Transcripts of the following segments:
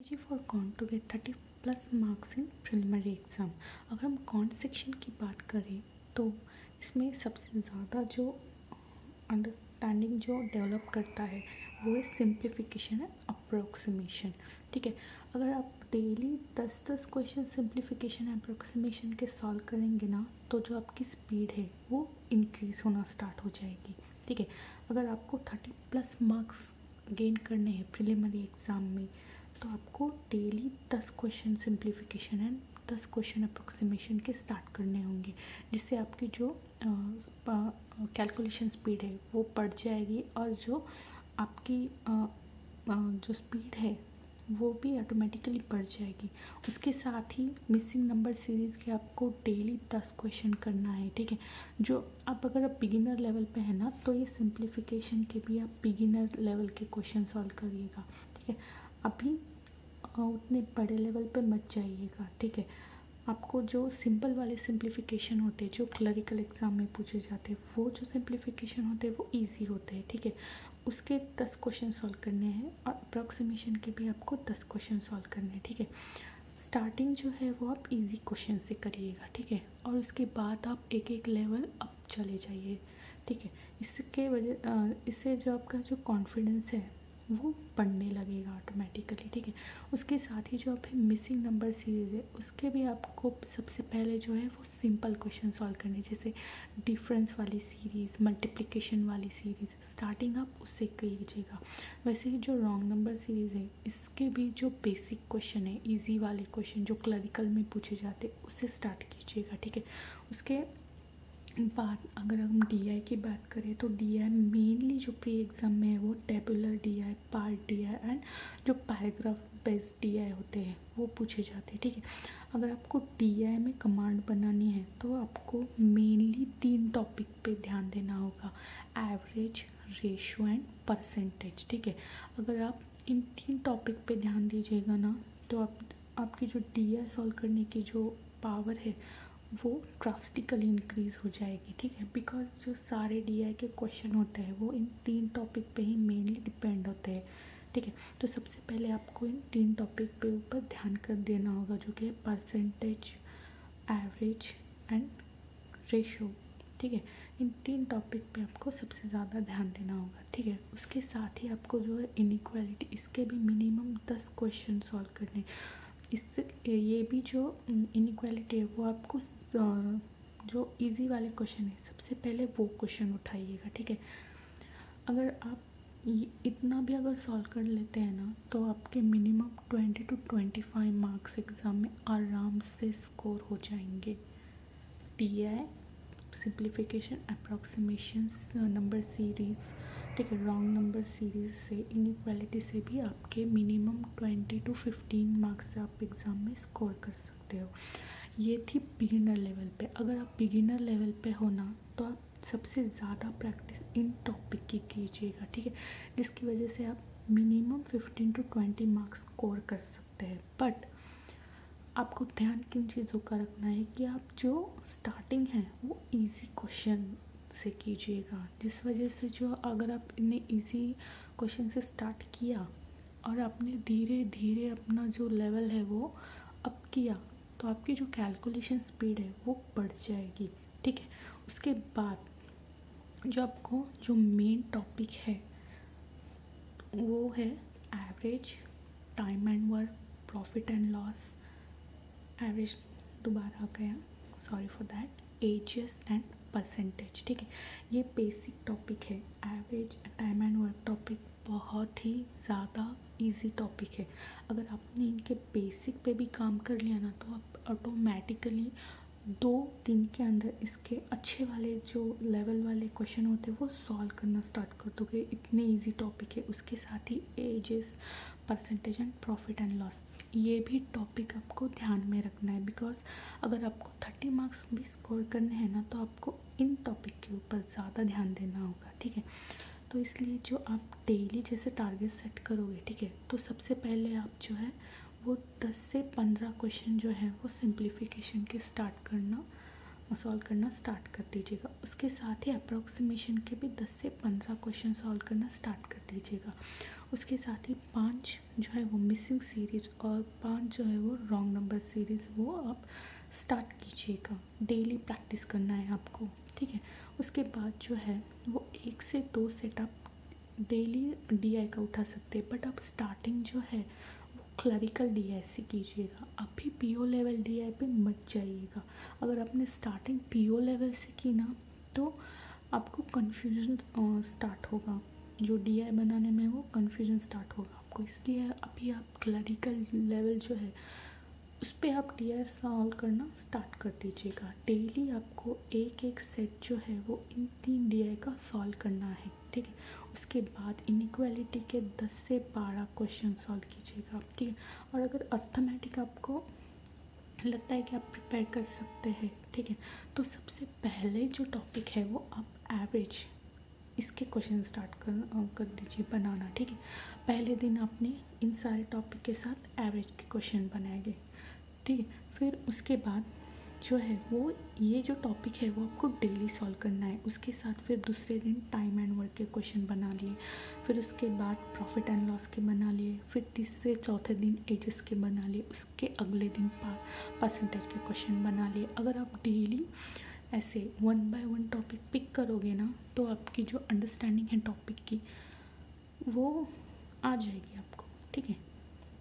Ji for count to get 30+ marks in preliminary exam. अगर हम can't section की बात करें तो इसमें सबसे ज़्यादा जो अंडरस्टैंडिंग जो डेवलप करता है वो है सिंप्लीफिकेशन एंड अप्रोक्सीमेशन। ठीक है, अगर आप डेली 10-10 क्वेश्चन सिंप्लीफिकेशन अप्रोक्सीमेशन के सॉल्व करेंगे ना तो जो आपकी स्पीड है वो इंक्रीज़ होना स्टार्ट हो जाएगी। ठीक है, अगर आपको 30+ मार्क्स गेन करने हैं प्रिलिमिनरी एग्ज़ाम में तो आपको daily 10 question simplification and 10 question approximation के स्टार्ट करने होंगे, जिससे आपकी जो कैलकुलेशन स्पीड है वो बढ़ जाएगी और जो आपकी जो स्पीड है वो भी ऑटोमेटिकली बढ़ जाएगी। उसके साथ ही मिसिंग नंबर सीरीज़ के आपको डेली 10 क्वेश्चन करना है। ठीक है, जो अगर आप बिगिनर लेवल पे है ना तो ये सिंप्लीफिकेशन के भी आप बिगिनर लेवल के क्वेश्चन सॉल्व करिएगा। ठीक है, अभी उतने बड़े लेवल पे मत जाइएगा। ठीक है, आपको जो सिंपल वाले सिंप्लीफिकेशन होते हैं जो क्लरिकल एग्ज़ाम में पूछे जाते हैं वो जो सिंप्लीफिकेशन होते हैं वो इजी होते हैं। ठीक है, उसके 10 क्वेश्चन सॉल्व करने हैं और अप्रॉक्सीमेशन के भी आपको 10 क्वेश्चन सॉल्व करने हैं। ठीक है, स्टार्टिंग जो है वो आप इजी क्वेश्चन से करिएगा। ठीक है, और उसके बाद आप एक एक लेवल अप चले जाइए। ठीक है, इससे जो आपका जो कॉन्फिडेंस है वो बढ़ने लगेगा ऑटोमेटिकली। ठीक है, उसके साथ ही जो आपकी मिसिंग नंबर सीरीज़ है उसके भी आपको सबसे पहले जो है वो सिंपल क्वेश्चन सॉल्व करने, जैसे डिफरेंस वाली सीरीज़, मल्टीप्लिकेशन वाली सीरीज़, स्टार्टिंग आप उससे कीजिएगा। वैसे ही जो रॉन्ग नंबर सीरीज़ है इसके भी जो बेसिक क्वेश्चन है, इजी वाले क्वेश्चन जो क्लरिकल में पूछे जाते हैं उससे स्टार्ट कीजिएगा। ठीक है, उसके बाद अगर हम डीआई की बात करें तो डीआई मेनली जो प्री एग्ज़ाम में है वो tabular DI, part DI and जो पैराग्राफ बेस्ड डीआई होते हैं वो पूछे जाते हैं। ठीक है, अगर आपको डीआई में कमांड बनानी है तो आपको मेनली 3 टॉपिक पे ध्यान देना होगा, एवरेज, रेशो एंड परसेंटेज। ठीक है, अगर आप इन 3 टॉपिक पे ध्यान दीजिएगा ना तो आपकी जो डीआई सॉल्व करने की जो पावर है वो ड्रास्टिकली इंक्रीज़ हो जाएगी। ठीक है, बिकॉज जो सारे डीआई के क्वेश्चन होते हैं वो इन 3 टॉपिक पे ही मेनली डिपेंड होते हैं। ठीक है, तो सबसे पहले आपको इन 3 टॉपिक पे ऊपर ध्यान कर देना होगा, जो कि परसेंटेज, एवरेज एंड रेशो। ठीक है, इन 3 टॉपिक पे आपको सबसे ज़्यादा ध्यान देना होगा। ठीक है, उसके साथ ही आपको जो है इनइक्वालिटी, इसके भी मिनिमम 10 क्वेश्चन सॉल्व करने। इससे ये भी जो इनइक्वालिटी है वो आपको जो इजी वाले क्वेश्चन है सबसे पहले वो क्वेश्चन उठाइएगा। ठीक है, अगर आप इतना भी अगर सॉल्व कर लेते हैं ना तो आपके मिनिमम 20 to 25 मार्क्स एग्ज़ाम में आराम से स्कोर हो जाएंगे। DI, simplification, approximation, number series, ठीक है, रॉन्ग नंबर सीरीज़ से, इनइक्वालिटी से भी आपके मिनिमम 20 to 15 मार्क्स से आप एग्ज़ाम में स्कोर कर सकते हो। ये थी बिगिनर लेवल पे। अगर आप बिगिनर लेवल पे हो ना तो आप सबसे ज़्यादा प्रैक्टिस इन टॉपिक की कीजिएगा। ठीक है, जिसकी वजह से आप मिनिमम 15 to 20 मार्क्स स्कोर कर सकते हैं। बट आपको ध्यान किन चीज़ों का रखना है कि आप जो स्टार्टिंग है वो इजी क्वेश्चन से कीजिएगा, जिस वजह से जो अगर आप इन्हें इजी क्वेश्चन से स्टार्ट किया और आपने धीरे धीरे अपना जो लेवल है वो अप किया तो आपकी जो कैलकुलेशन स्पीड है वो बढ़ जाएगी। ठीक है, उसके बाद जो आपको जो मेन टॉपिक है वो है average, time and work, profit and loss, average दोबारा आ गया, sorry for that, ages and percentage. ठीक है, ये बेसिक टॉपिक है। Average, time and work topic बहुत ही ज़्यादा इजी टॉपिक है। अगर आपने इनके बेसिक पे भी काम कर लिया ना तो आप ऑटोमेटिकली 2 दिन के अंदर इसके अच्छे वाले जो लेवल वाले क्वेश्चन होते हैं वो सॉल्व करना स्टार्ट कर दोगे, इतने इजी टॉपिक है। उसके साथ ही ages, percentage and profit and loss, ये भी टॉपिक आपको ध्यान में रखना है, बिकॉज अगर आपको 30 मार्क्स भी स्कोर करने हैं ना तो आपको इन टॉपिक के ऊपर ज़्यादा ध्यान देना होगा। ठीक है, तो इसलिए जो आप डेली जैसे टारगेट सेट करोगे, ठीक है, तो सबसे पहले आप जो है वो 10 से 15 क्वेश्चन जो है वो सिंप्लीफिकेशन के सॉल्व करना स्टार्ट कर दीजिएगा। उसके साथ ही अप्रॉक्सीमेशन के भी 10 से 15 क्वेश्चन सॉल्व करना स्टार्ट कर दीजिएगा। उसके साथ ही 5 जो है वो मिसिंग सीरीज और 5 जो है वो रॉन्ग नंबर सीरीज़ वो आप स्टार्ट कीजिएगा। डेली प्रैक्टिस करना है आपको, ठीक है। उसके बाद जो है वो 1 से 2 सेट आप डेली डीआई का उठा सकते हैं, बट आप स्टार्टिंग जो है वो क्लरिकल डीआई से कीजिएगा। अभी पीओ लेवल डीआई पे मत जाइएगा। अगर आपने स्टार्टिंग पीओ लेवल से की ना तो आपको कन्फ्यूजन स्टार्ट होगा, जो डीआई बनाने में वो कन्फ्यूजन स्टार्ट होगा आपको। इसलिए अभी आप क्लरिकल लेवल जो है उस पर आप डीआई सॉल्व करना स्टार्ट कर दीजिएगा। डेली आपको एक एक सेट जो है वो इन 3 डीआई का सॉल्व करना है, ठीक है। उसके बाद इनइक्वालिटी के 10 से 12 क्वेश्चन सॉल्व कीजिएगा, ठीक है। और अगर अर्थमेटिक आपको लगता है कि आप प्रिपेयर कर सकते हैं, ठीक है, तो सबसे पहले जो टॉपिक है वो आप एवरेज इसके क्वेश्चन स्टार्ट कर दीजिए बनाना, ठीक है। पहले दिन आपने इन सारे टॉपिक के साथ एवरेज के क्वेश्चन बनाएंगे, ठीक है। फिर उसके बाद जो है वो ये जो टॉपिक है वो आपको डेली सॉल्व करना है। उसके साथ फिर दूसरे दिन टाइम एंड वर्क के क्वेश्चन बना लिए, फिर उसके बाद प्रॉफिट एंड लॉस के बना लिए, फिर तीसरे चौथे दिन एजेस के बना लिए, उसके अगले दिन परसेंटेज के क्वेश्चन बना लिए। अगर आप डेली ऐसे 1 बाय 1 टॉपिक पिक करोगे ना तो आपकी जो अंडरस्टैंडिंग है टॉपिक की वो आ जाएगी आपको, ठीक है।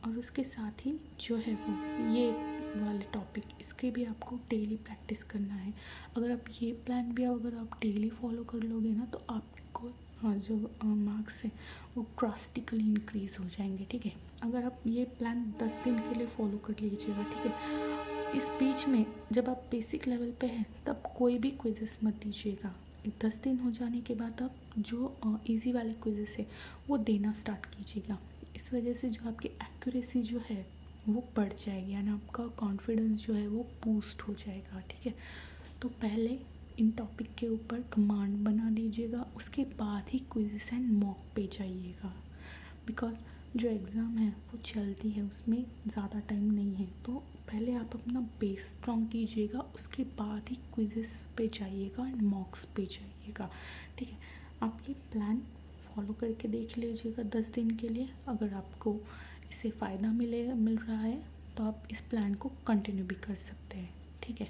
और उसके साथ ही जो है वो ये वाले टॉपिक इसके भी आपको डेली प्रैक्टिस करना है। अगर आप ये प्लान भी अगर आप डेली फॉलो कर लोगे ना तो आपको जो मार्क्स है वो ड्रास्टिकली इंक्रीज़ हो जाएंगे, ठीक है। अगर आप ये प्लान 10 दिन के लिए फॉलो कर लीजिएगा, ठीक है। इस बीच में जब आप बेसिक लेवल पे हैं तब कोई भी क्विज़ेस मत दीजिएगा। 10 दिन हो जाने के बाद आप जो इजी वाले क्विज़ेस है वो देना स्टार्ट कीजिएगा। इस वजह से जो आपकी एक्यूरेसी जो है वो बढ़ जाएगी एंड आपका कॉन्फिडेंस जो है वो बूस्ट हो जाएगा, ठीक है। तो पहले इन टॉपिक के ऊपर कमांड बना लीजिएगा, उसके बाद ही क्विज़ेस एंड मॉक पे जाइएगा। बिकॉज जो एग्ज़ाम है वो चलती है, उसमें ज़्यादा टाइम नहीं है। तो पहले आप अपना बेस स्ट्रॉन्ग कीजिएगा, उसके बाद ही क्विज़ेस पे जाइएगा एंड मॉक्स पे जाइएगा, ठीक है। आप ये प्लान फॉलो करके देख लीजिएगा 10 दिन के लिए। अगर आपको इससे फ़ायदा मिल रहा है तो आप इस प्लान को कंटिन्यू भी कर सकते हैं, ठीक है।